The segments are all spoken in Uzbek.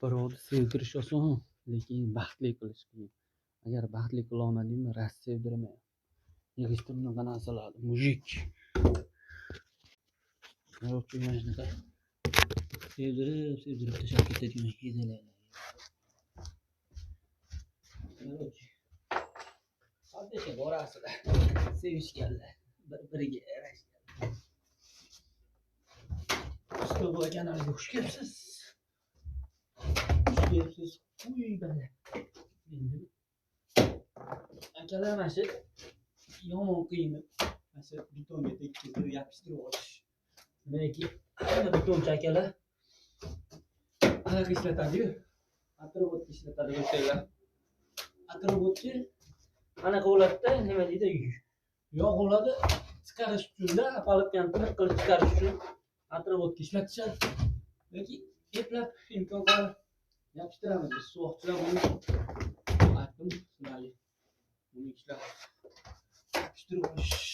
Birovni sevdirish oson, lekin baxtli qilish qiyin. Agar baxtli qila olmadingmi, rost sevdirmayman. Yig'ishda bunaqa narsalarni mujik. Yo'q, mana shunaqa sevdirib tashlab ketadigan hidalar. Qancha borasizlar, sevishganlar, bir-biriga yarashganlar. Ustoz kanaliga xush kelibsiz. Uy bala. Endi akalar mana shu yomon qiyin. Mana shu betonga tekkizib yopishtirib olish. Lekin hamma betonchi akalar anaqa ishlatadi-yu. Atrobot ishlatadi o'shalar. Atrobotchi anaqa bo'ladi-da, nima deydi? Yog' bo'ladi, chiqarish uchun-da, palibkani tiniq qilib chiqarish uchun atrobotga ishlatishadi. Lekin eplab imkon qadar yopishtiramiz biz suvoqchilar buni. Aytdim sizlarga. Buni ishlab yopishtirib olish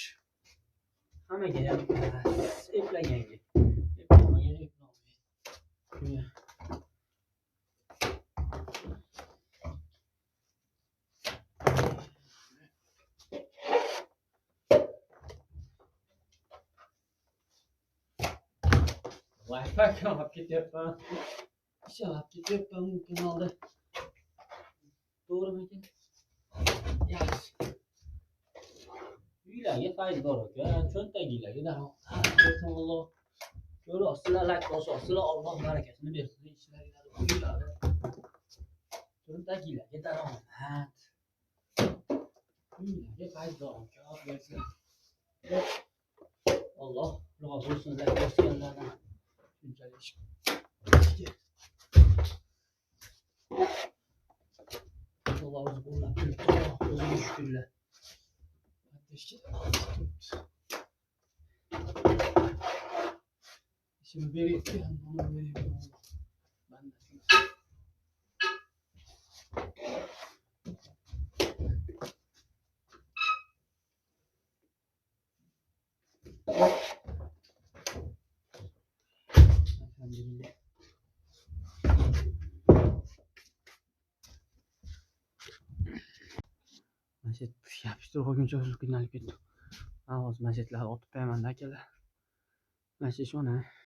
hammaga eplaganga. Eplamagan eplamaydi. Wi-Fi olib ketyapman. Ishlab ketyapman kanalda. To'g'rimi ekan? Yaxshi. Uylarga fayz bor ekan, cho'ntaginglarga daromad. Alloh ko'rasizlar, like bosasizlar, Alloh barakasini bersin ishlaringlarga. Uylarga cho'ntaginglarga daromad. Uylarga fayz bor ekan. Alloh rozi bo'lsin like bosganlardan. Shunchalik. Alloh o'zi qo'llab turibdi. O'ziga shukrlar. Şimdi verirken onu veriyorum. Ben de Elhamdülillah. Masjid yapıştırib olguncha o'zim qiynalib ketdim. Hozir masjidlarni otib qo'yaman akalar. Mana shu shona.